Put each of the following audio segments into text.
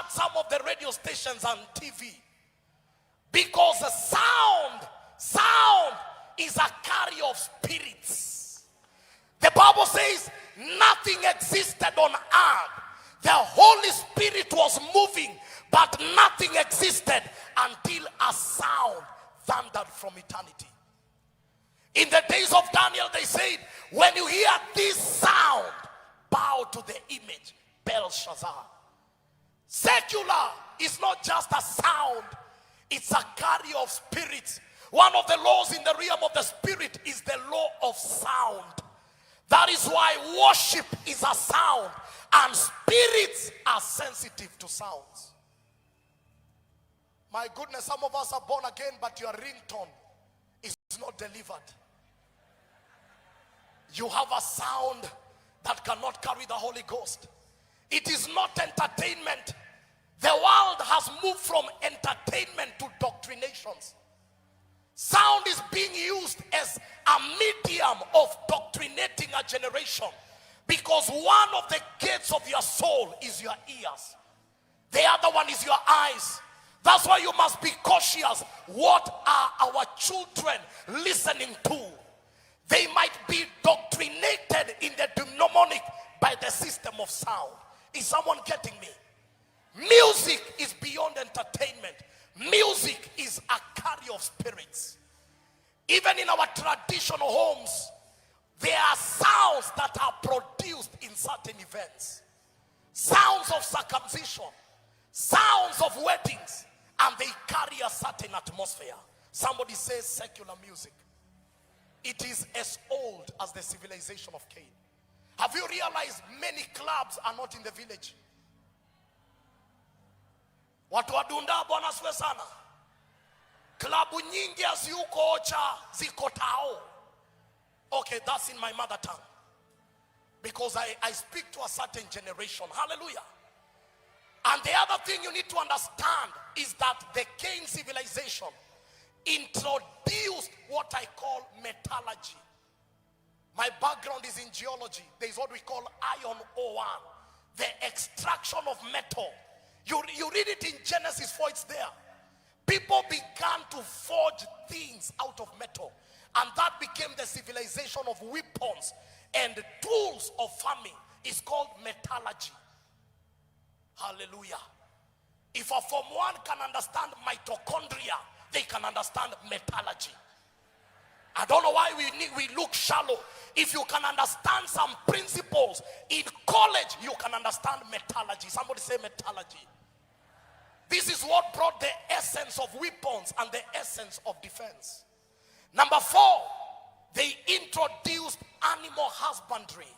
shut some of the radio stations and TV. Because the sound is a carrier of spirits. The Bible says nothing existed on earth. The Holy Spirit was moving, but nothing existed until a sound thundered from eternity. In the days of Daniel, they said, when you hear this sound, bow to the image, Belshazzar. Secular is not just a sound, it's a carrier of spirits. One of the laws in the realm of the spirit is the law of sound. That is why worship is a sound, and spirits are sensitive to sounds. My goodness, some of us are born again, but your ringtone is not delivered. You have a sound that cannot carry the Holy Ghost. It is not entertainment. The world has moved from entertainment to doctrinations. Sound is being used as a medium of doctrinating a generation, because one of the gates of your soul is your ears. The other one is your eyes. That's why you must be cautious. What are our children listening to? They might be doctrinated in the demonic by the system of sound. Is someone getting me? Music is beyond entertainment. Music is a carrier of spirits. Even in our traditional homes, there are sounds that are produced in certain events. Sounds of circumcision, sounds of weddings, and they carry a certain atmosphere. Somebody says secular music. It is as old as the civilization of Cain. Have you realized many clubs are not in the village? Watu wadunda bwana siwe sana. Klabu nyingi haziyuko Ocha, ziko Tao. Okay, that's in my mother tongue. Because I speak to a certain generation. Hallelujah. And the other thing you need to understand is that the Cain civilization introduced what I call metallurgy. My background is in geology. There is what we call iron ore, the extraction of metal. You read it in Genesis 4, it's there. People began to forge things out of metal, and that became the civilization of weapons and tools of farming. It's called metallurgy. Hallelujah. If a Form 1 can understand mitochondria, they can understand metallurgy. I don't know why we look shallow. If you can understand some principles in college, you can understand metallurgy. Somebody say metallurgy. This is what brought the essence of weapons and the essence of defense. Number 4, they introduced animal husbandry.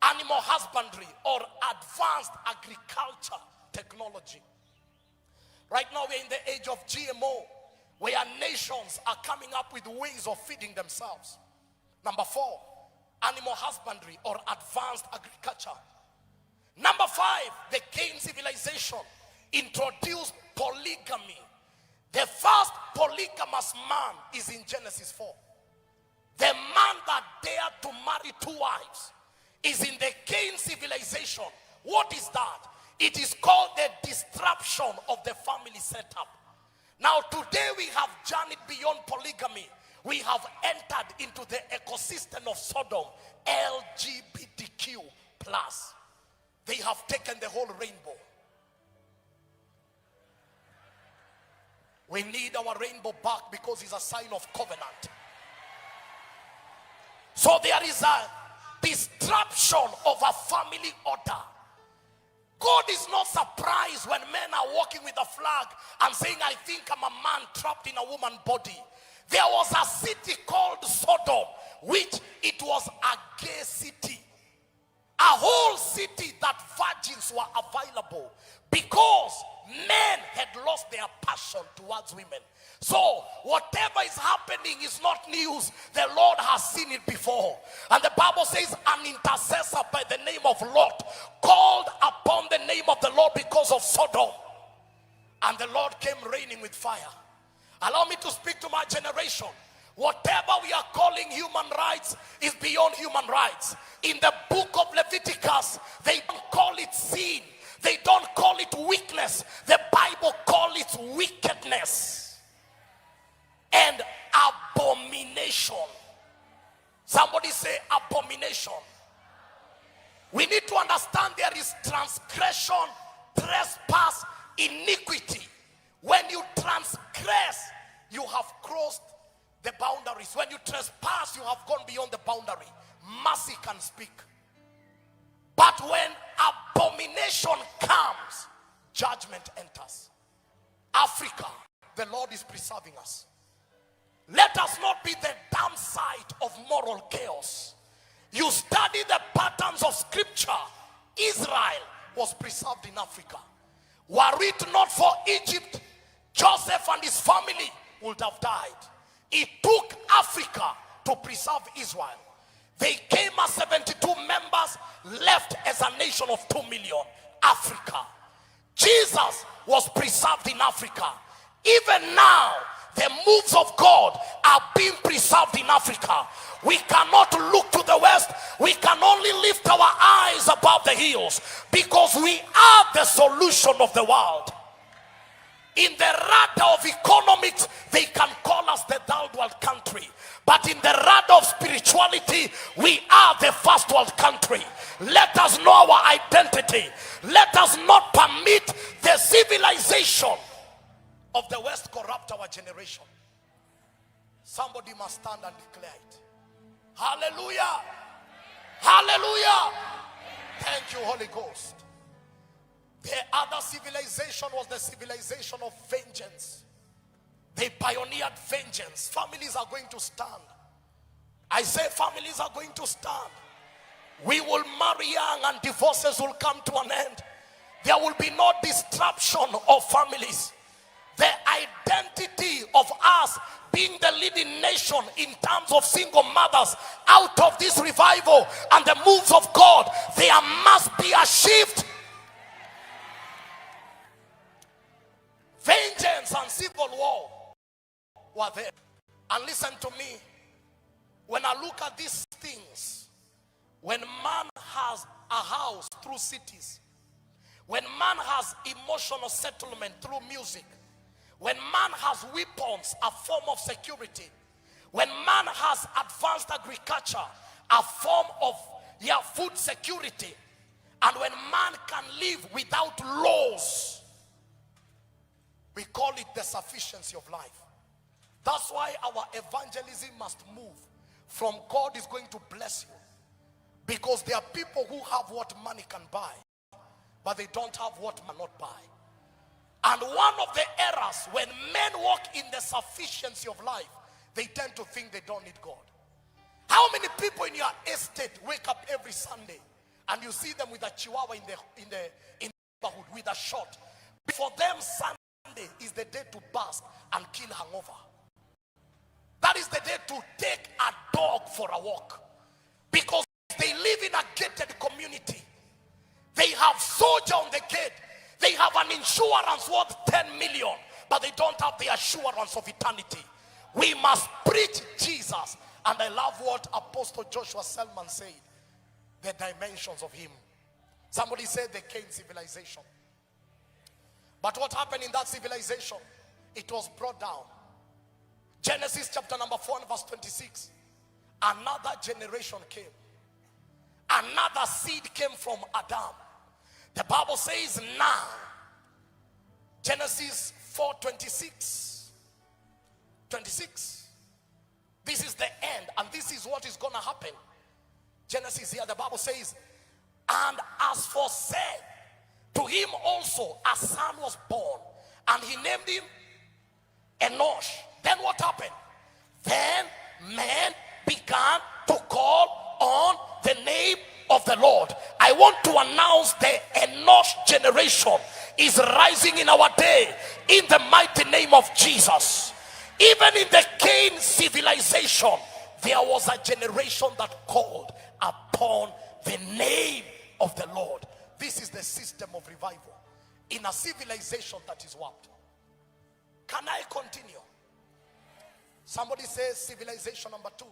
Animal husbandry or advanced agriculture technology. Right now we're in the age of GMO, where nations are coming up with ways of feeding themselves. Number 4, animal husbandry or advanced agriculture. Number 5, the Cain civilization introduced polygamy. The first polygamous man is in Genesis 4. The man that dared to marry 2 wives is in the Cain civilization. What is that? It is called the disruption of the family setup. Now today we have journeyed beyond polygamy. We have entered into the ecosystem of Sodom, LGBTQ+. They have taken the whole rainbow. We need our rainbow back because it's a sign of covenant. So there is a disruption of a family order. God is not surprised when men are walking with a flag and saying, I think I'm a man trapped in a woman's body. There was a city called Sodom, which it was a gay city. A whole city that virgins were available because men had lost their passion towards women. So whatever is happening is not news. The Lord has seen it before. And the Bible says an intercessor by the name of Lot called upon the name of the Lord because of Sodom. And the Lord came raining with fire. Allow me to speak to my generation. Whatever we are calling human rights is beyond human rights. In the book of Leviticus, they don't call it sin. They don't call it trespass iniquity. When you transgress, you have crossed the boundaries. When you trespass, you have gone beyond the boundary. Mercy can speak. But when abomination comes, judgment enters. Africa, the Lord is preserving us. Let us not be the damn side of moral chaos. You study the patterns of scripture. Israel was preserved in Africa. Were it not for Egypt, Joseph and his family would have died. It took Africa to preserve Israel. They came as 72 members, left as a nation of 2 million. Africa. Jesus was preserved in Africa. Even now, the moves of God are being preserved in Africa. We cannot look to the west. We can only lift our eyes above the hills, because we are the solution of the world. In the radar of economics, they can call us the third world country. But in the radar of spirituality, we are the first world country. Let us know our identity. Let us not permit the civilization of the West corrupt our generation. Somebody must stand and declare it. Hallelujah. Hallelujah. Thank you, Holy Ghost. The other civilization was the civilization of vengeance. They pioneered vengeance. Families are going to stand. I say families are going to stand. We will marry young and divorces will come to an end. There will be no disruption of families. The identity of us being the leading nation in terms of single mothers out of this revival and the moves of God, there must be a shift. Vengeance and civil war were there. And listen to me, when I look at these things, when man has a house through cities, when man has emotional settlement through music, when man has weapons, a form of security, when man has advanced agriculture, a form of food security, and when man can live without laws, we call it the sufficiency of life. That's why our evangelism must move from God is going to bless you, because there are people who have what money can buy, but they don't have what man not buy. And one of the errors, when men walk in the sufficiency of life, they tend to think they don't need God. How many people in your estate wake up every Sunday and you see them with a chihuahua in the neighborhood with a shot? For them, Sunday is the day to bask and kill hangover. That is the day to take a dog for a walk, because they live in a gated community. They have soldier on the gate. They have an insurance worth 10 million, but they don't have the assurance of eternity. We must preach Jesus. And I love what Apostle Joshua Selman said, the dimensions of him. Somebody said the Cain civilization. But what happened in that civilization? It was brought down. Genesis chapter number 4 and verse 26. Another generation came. Another seed came from Adam. The Bible says now, Genesis 4:26. 26. This is the end, and this is what is going to happen. Genesis here, the Bible says, and as for Seth, to him also a son was born, and he named him Enosh. Then what happened? Then men began to call on the name of the Lord. I want to announce the Enosh generation is rising in our day in the mighty name of Jesus. Even in the Cain civilization, there was a generation that called upon the name of the Lord. This is the system of revival in a civilization that is warped. Can I continue? Somebody says civilization number 2.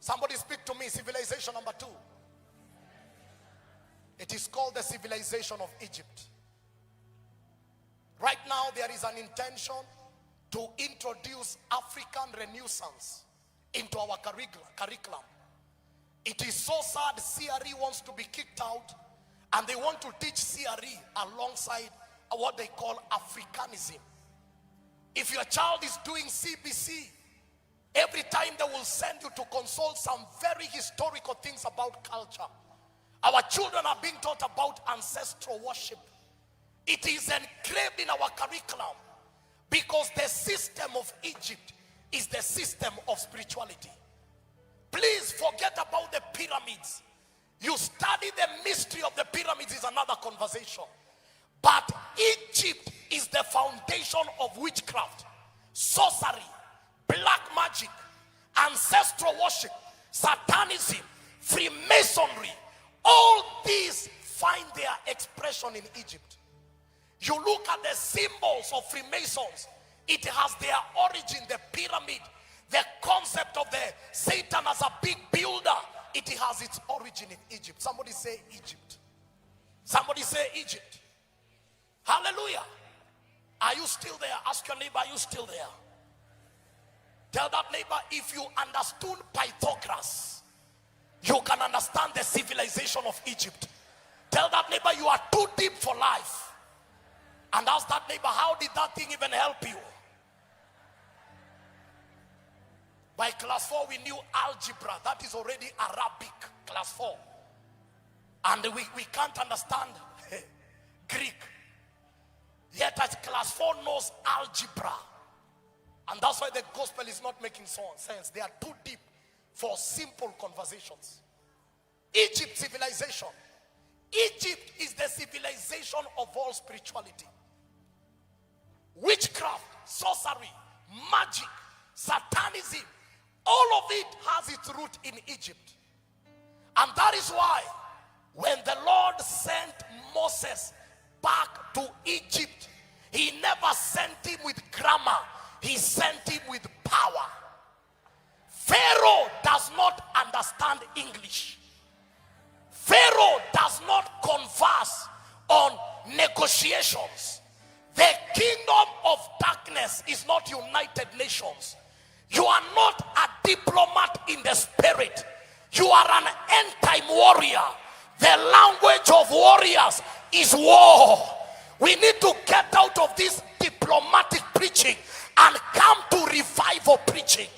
Somebody speak to me. Civilization number 2. It is called the civilization of Egypt. Right now there is an intention to introduce African Renaissance into our curriculum. It is so sad CRE wants to be kicked out, And they want to teach CRE alongside what they call Africanism. If your child is doing CBC, every time they will send you to consult some very historical things about culture. Our children are being taught about ancestral worship. It is engraved in our curriculum because the system of Egypt is the system of spirituality. Please forget about the pyramids. You study the mystery of the pyramids is another conversation. But Egypt is the foundation of witchcraft, sorcery, black magic, ancestral worship, satanism, Freemasonry. All these find their expression in Egypt. You look at the symbols of Freemasons, it has their origin, the pyramid, the concept of the Satan as a big builder. It has its origin in Egypt. Somebody say Egypt. Somebody say Egypt. Hallelujah. Are you still there? Ask your neighbor, are you still there? Tell that neighbor, if you understood Pythagoras, you can understand the civilization of Egypt. Tell that neighbor, you are too deep for life. And ask that neighbor, how did that thing even help you? By class 4, we knew algebra. That is already Arabic, class 4. And we can't understand Greek. Yet at class 4 knows algebra. And that's why the gospel is not making sense. They are too deep for simple conversations. Egypt civilization. Egypt is the civilization of all spirituality. Witchcraft, sorcery, magic, satanism, all of it has its root in Egypt. And that is why when the Lord sent Moses back to Egypt, he never sent him with grammar, he sent him with power. Pharaoh does not understand English. Pharaoh does not converse on negotiations. The kingdom of darkness is not United Nations. You are not a diplomat in the spirit. You are an end-time warrior. The language of warriors is war. We need to get out of this diplomatic preaching and come to revival preaching.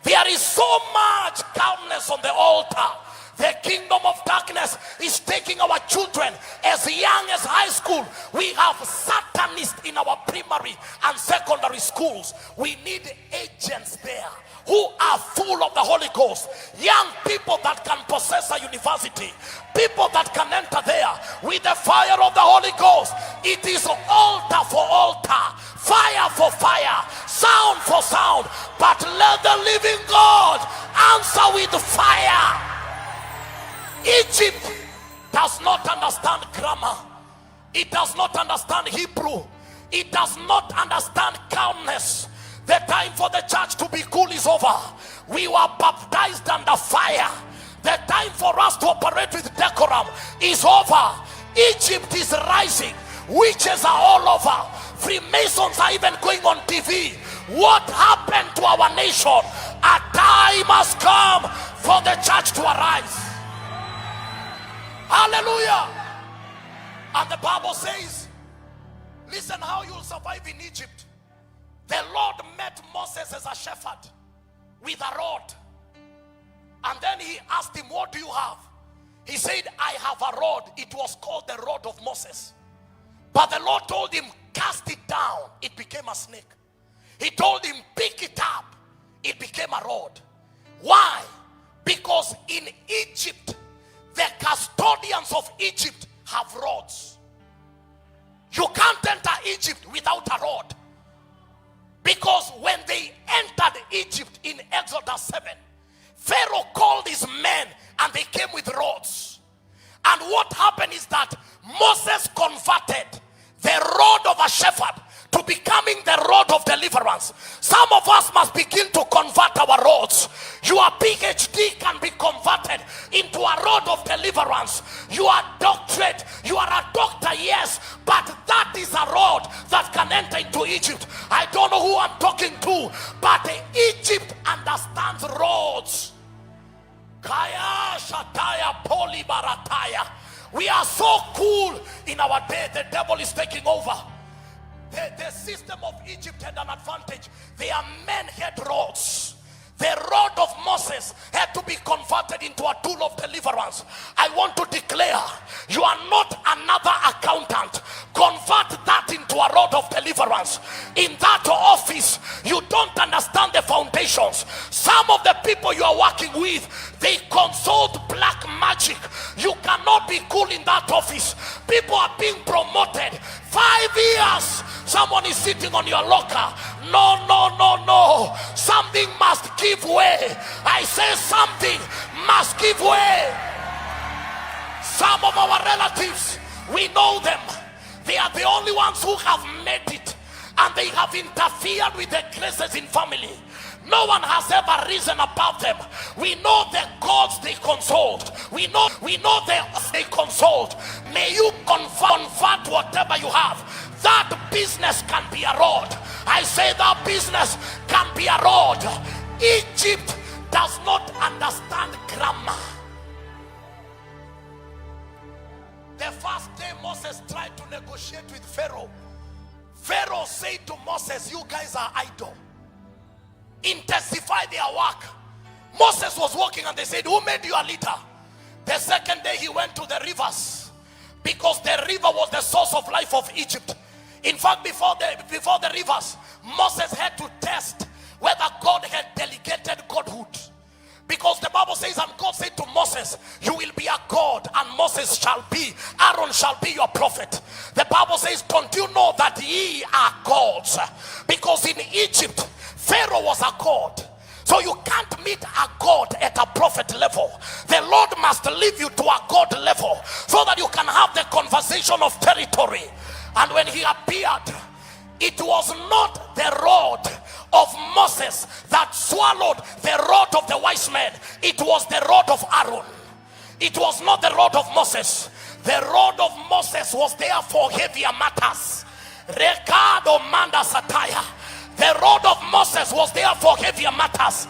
There is so much calmness on the altar. The kingdom of darkness is taking our children as young as high school. We have satanists in our primary and secondary schools. We need agents there who are full of the Holy Ghost. Young people that can possess a university. People that can enter there with the fire of the Holy Ghost. It is altar for altar, fire for fire, sound for sound. But let the living God answer with fire. Egypt does not understand grammar. It does not understand Hebrew. It does not understand calmness. The time for the church to be cool is over. We were baptized under fire. The time for us to operate with decorum is over. Egypt is rising. Witches are all over. Freemasons are even going on TV. What happened to our nation? A time has come for the church to arise. Hallelujah. And the Bible says, listen how you'll survive in Egypt. The Lord met Moses as a shepherd with a rod. And then he asked him, what do you have? He said, I have a rod. It was called the rod of Moses. But the Lord told him, cast it down. It became a snake. He told him, pick it up. It became a rod. Why? Because in Egypt, the custodians of Egypt have rods. You can't enter Egypt without a rod. Because when they entered Egypt in Exodus 7, Pharaoh called his men and they came with rods. And what happened is that Moses converted the rod of a shepherd to becoming the rod of deliverance. Some of us must begin to convert our rods. Your PhD can be converted into a rod of deliverance. Your doctorate, you are a doctor, yes, but that is a rod that can enter into Egypt. I don't know who I'm talking to, but Egypt understands rods. Kaya Shataya Poli Barataya. We are so our day, the devil is taking over. The system of Egypt had an advantage. Their men had rods. The rod of Moses had to be converted into a tool of deliverance. I want to declare, you are not another accountant. Convert that into a rod of deliverance. In that office, you don't understand the foundations. Some of the people you are working with, they consult black magic. You cannot be cool in that office. People are being promoted. 5 years, someone is sitting on your locker. No, no, no, no. Something must give way. I say something must give way. Some of our relatives, we know them. They are the only ones who have made it, and they have interfered with the graces in family. No one has ever risen above them. We know the gods they consult. We know they consult. May you convert whatever you have. That business can be a rod. I say that business can be a rod. Egypt does not understand grammar. The first day Moses tried to negotiate with Pharaoh, Pharaoh said to Moses, you guys are idle. Intensify their work. Moses was walking and they said, who made you a leader? The second day he went to the rivers, because the river was the source of life of Egypt. In fact, before the rivers, Moses had to test whether God had delegated godhood. Because the Bible says, and God said to Moses, you will be a God, and Moses shall be, Aaron shall be your prophet. The Bible says, don't you know that ye are gods? Because in Egypt, Pharaoh was a god. So you can't meet a God at a prophet level. The Lord must leave you to a God level, so that you can have the conversation of territory. And when he appeared, it was not the rod of Moses that swallowed the rod of the wise men. It was the rod of Aaron. It was not the rod of Moses. The rod of Moses was there for heavier matters. Ricardo Manda Sataya. The rod of Moses was there for heavier matters.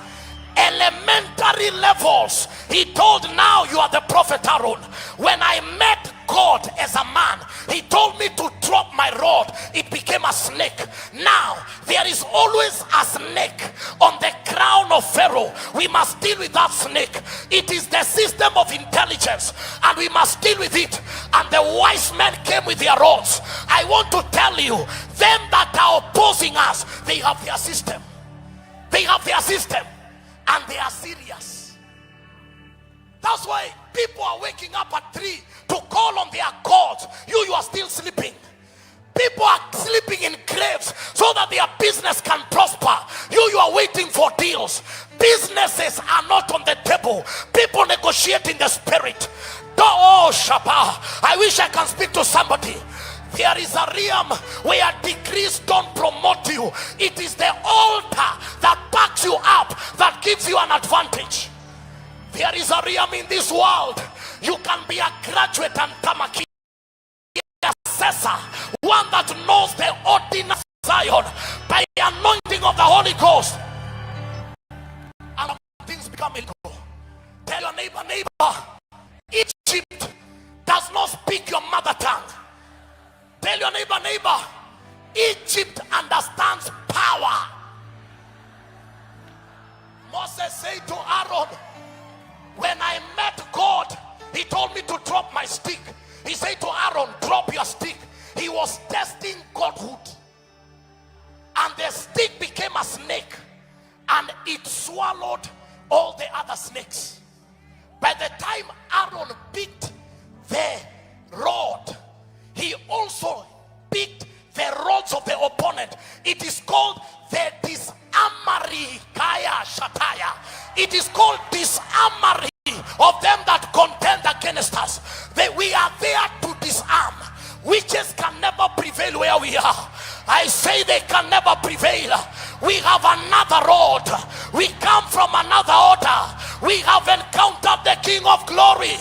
Elementary levels. He told, now you are the prophet Aaron. When I met God as a man, he told me to drop my rod. It became a snake. Now there is always a snake on the crown of Pharaoh. We must deal with that snake. It is the system of intelligence, and we must deal with it. And the wise men came with their rods. I want to tell you, them that are opposing us, they have their system. They have their system, and they are serious. That's why people are waking up at 3 to call on their gods. You are still sleeping. People are sleeping in graves so that their business can prosper. You are waiting for deals. Businesses are not on the table. People negotiate in the spirit. Oh, Shabbat. I wish I can speak to somebody. There is a realm where degrees don't promote you. It is the altar that backs you up that gives you an advantage. There is a realm in this world. You can be a graduate and tamaki assessor, one that knows the ordinary Zion by the anointing of the Holy Ghost, and things become illegal. Tell your neighbor, Egypt does not speak your mother tongue. Tell your neighbor, Egypt understands power. Moses said to Aaron, when I met God, he told me to drop my stick. He said to Aaron, drop your stick. He was testing godhood. And the stick became a snake, and it swallowed all the other snakes. By the time Aaron picked the rod, he also picked the rods of the opponent. It is called the disarmory kaya shataya. It is called disarmory of them that contend against us. We are there to disarm. Witches can never prevail where we are. I say they can never prevail. We have another road. We come from another order. We have encountered the King of Glory.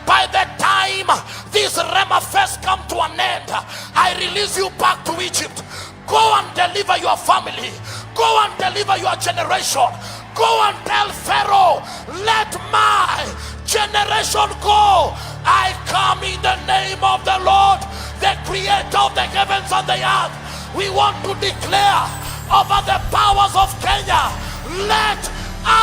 By the time this Rhema fest come to an end, I release you back to Egypt. Go and deliver your family. Go and deliver your generation. Go and tell Pharaoh, let my generation go. I come in the name of the Lord. the creator of the heavens and the earth. We want to declare over the powers of Kenya, let our